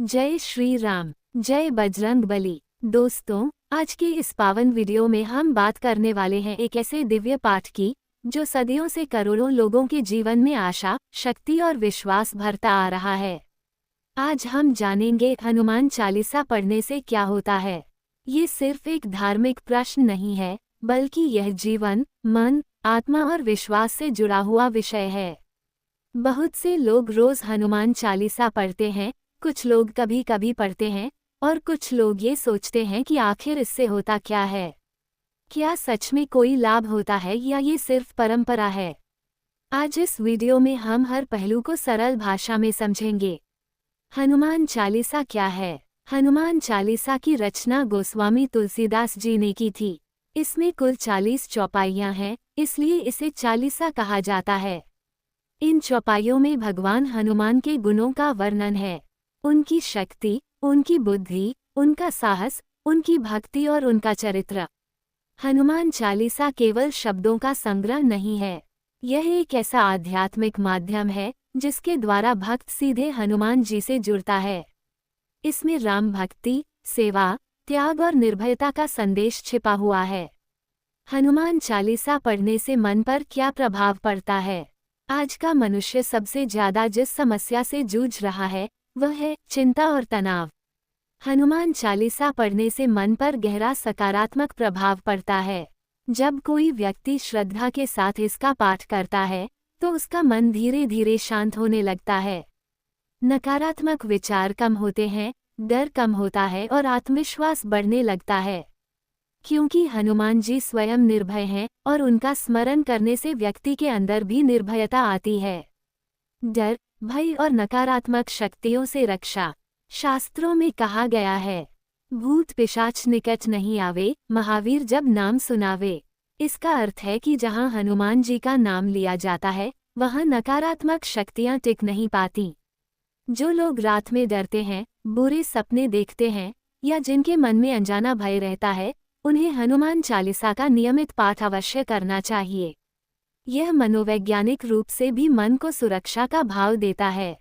जय श्री राम, जय बजरंगबली। दोस्तों, आज के इस पावन वीडियो में हम बात करने वाले हैं एक ऐसे दिव्य पाठ की जो सदियों से करोड़ों लोगों के जीवन में आशा, शक्ति और विश्वास भरता आ रहा है। आज हम जानेंगे हनुमान चालीसा पढ़ने से क्या होता है। ये सिर्फ एक धार्मिक प्रश्न नहीं है, बल्कि यह जीवन, मन, आत्मा और विश्वास से जुड़ा हुआ विषय है। बहुत से लोग रोज हनुमान चालीसा पढ़ते हैं, कुछ लोग कभी कभी पढ़ते हैं और कुछ लोग ये सोचते हैं कि आखिर इससे होता क्या है। क्या सच में कोई लाभ होता है या ये सिर्फ परंपरा है? आज इस वीडियो में हम हर पहलू को सरल भाषा में समझेंगे। हनुमान चालीसा क्या है? हनुमान चालीसा की रचना गोस्वामी तुलसीदास जी ने की थी। इसमें कुल 40 चौपाइयां हैं, इसलिए इसे चालीसा कहा जाता है। इन चौपाइयों में भगवान हनुमान के गुणों का वर्णन है। उनकी शक्ति, उनकी बुद्धि, उनका साहस, उनकी भक्ति और उनका चरित्र। हनुमान चालीसा केवल शब्दों का संग्रह नहीं है, यह एक ऐसा आध्यात्मिक माध्यम है जिसके द्वारा भक्त सीधे हनुमान जी से जुड़ता है। इसमें राम भक्ति, सेवा, त्याग और निर्भयता का संदेश छिपा हुआ है। हनुमान चालीसा पढ़ने से मन पर क्या प्रभाव पड़ता है? आज का मनुष्य सबसे ज्यादा जिस समस्या से जूझ रहा है वह है चिंता और तनाव। हनुमान चालीसा पढ़ने से मन पर गहरा सकारात्मक प्रभाव पड़ता है। जब कोई व्यक्ति श्रद्धा के साथ इसका पाठ करता है तो उसका मन धीरे धीरे शांत होने लगता है। नकारात्मक विचार कम होते हैं, डर कम होता है और आत्मविश्वास बढ़ने लगता है। क्योंकि हनुमान जी स्वयं निर्भय हैं और उनका स्मरण करने से व्यक्ति के अंदर भी निर्भयता आती है। डर, भय और नकारात्मक शक्तियों से रक्षा। शास्त्रों में कहा गया है, भूत पिशाच निकट नहीं आवे, महावीर जब नाम सुनावे। इसका अर्थ है कि जहां हनुमान जी का नाम लिया जाता है वहां नकारात्मक शक्तियां टिक नहीं पाती। जो लोग रात में डरते हैं, बुरे सपने देखते हैं या जिनके मन में अनजाना भय रहता है, उन्हें हनुमान चालीसा का नियमित पाठ अवश्य करना चाहिए। यह मनोवैज्ञानिक रूप से भी मन को सुरक्षा का भाव देता है।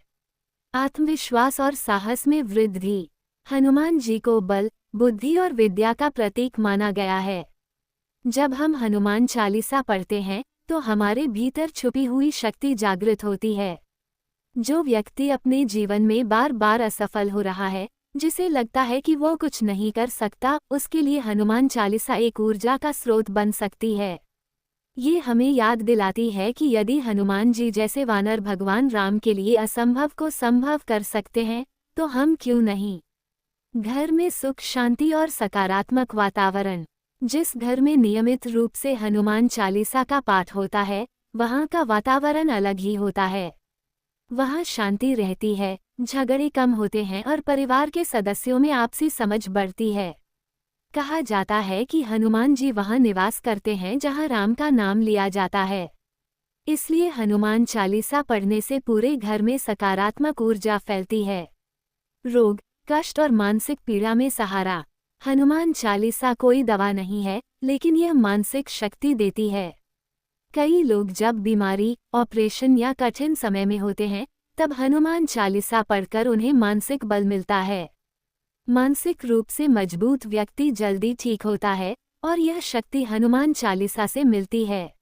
आत्मविश्वास और साहस में वृद्धि। हनुमान जी को बल, बुद्धि और विद्या का प्रतीक माना गया है। जब हम हनुमान चालीसा पढ़ते हैं तो हमारे भीतर छुपी हुई शक्ति जागृत होती है। जो व्यक्ति अपने जीवन में बार बार असफल हो रहा है, जिसे लगता है कि वो कुछ नहीं कर सकता, उसके लिए हनुमान चालीसा एक ऊर्जा का स्रोत बन सकती है। ये हमें याद दिलाती है कि यदि हनुमान जी जैसे वानर भगवान राम के लिए असंभव को संभव कर सकते हैं, तो हम क्यों नहीं। घर में सुख, शांति और सकारात्मक वातावरण। जिस घर में नियमित रूप से हनुमान चालीसा का पाठ होता है, वहाँ का वातावरण अलग ही होता है। वहाँ शांति रहती है, झगड़े कम होते हैं और परिवार के सदस्यों में आपसी समझ बढ़ती है। कहा जाता है कि हनुमान जी वहाँ निवास करते हैं जहाँ राम का नाम लिया जाता है। इसलिए हनुमान चालीसा पढ़ने से पूरे घर में सकारात्मक ऊर्जा फैलती है। रोग, कष्ट और मानसिक पीड़ा में सहारा। हनुमान चालीसा कोई दवा नहीं है, लेकिन यह मानसिक शक्ति देती है। कई लोग जब बीमारी, ऑपरेशन या कठिन समय में होते हैं, तब हनुमान चालीसा पढ़कर उन्हें मानसिक बल मिलता है। मानसिक रूप से मजबूत व्यक्ति जल्दी ठीक होता है और यह शक्ति हनुमान चालीसा से मिलती है।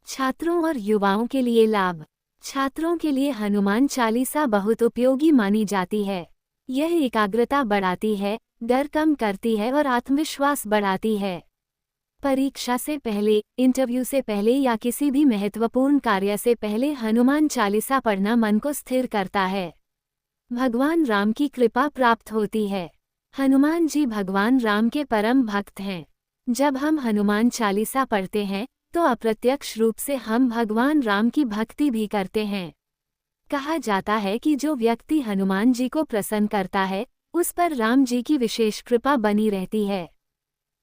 छात्रों और युवाओं के लिए लाभ। छात्रों के लिए हनुमान चालीसा बहुत उपयोगी मानी जाती है। यह एकाग्रता बढ़ाती है, डर कम करती है और आत्मविश्वास बढ़ाती है। परीक्षा से पहले, इंटरव्यू से पहले या किसी भी महत्वपूर्ण कार्य से पहले हनुमान चालीसा पढ़ना मन को स्थिर करता है। भगवान राम की कृपा प्राप्त होती है। हनुमान जी भगवान राम के परम भक्त हैं। जब हम हनुमान चालीसा पढ़ते हैं तो अप्रत्यक्ष रूप से हम भगवान राम की भक्ति भी करते हैं। कहा जाता है कि जो व्यक्ति हनुमान जी को प्रसन्न करता है, उस पर राम जी की विशेष कृपा बनी रहती है।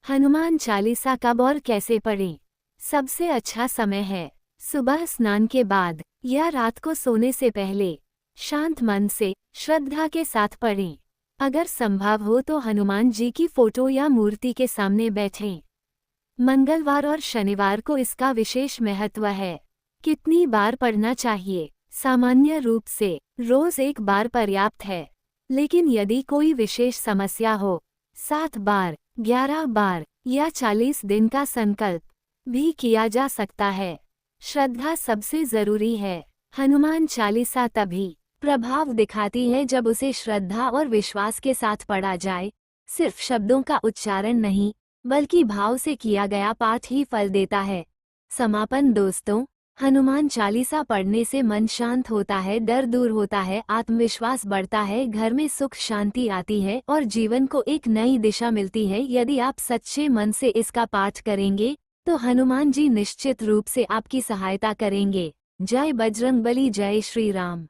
हनुमान चालीसा कब और कैसे पढ़ें? सबसे अच्छा समय है सुबह स्नान के बाद या रात को सोने से पहले। शांत मन से, श्रद्धा के साथ पढ़ें। अगर संभव हो तो हनुमान जी की फोटो या मूर्ति के सामने बैठें। मंगलवार और शनिवार को इसका विशेष महत्व है। कितनी बार पढ़ना चाहिए? सामान्य रूप से रोज एक बार पर्याप्त है। लेकिन यदि कोई विशेष समस्या हो, 7 बार, 11 बार या 40 दिन का संकल्प भी किया जा सकता है। श्रद्धा सबसे जरूरी है। हनुमान चालीसा तभी प्रभाव दिखाती है जब उसे श्रद्धा और विश्वास के साथ पढ़ा जाए। सिर्फ शब्दों का उच्चारण नहीं, बल्कि भाव से किया गया पाठ ही फल देता है। समापन दोस्तों, हनुमान चालीसा पढ़ने से मन शांत होता है, डर दूर होता है, आत्मविश्वास बढ़ता है, घर में सुख शांति आती है और जीवन को एक नई दिशा मिलती है। यदि आप सच्चे मन से इसका पाठ करेंगे तो हनुमान जी निश्चित रूप से आपकी सहायता करेंगे। जय बजरंगबली, जय श्री राम।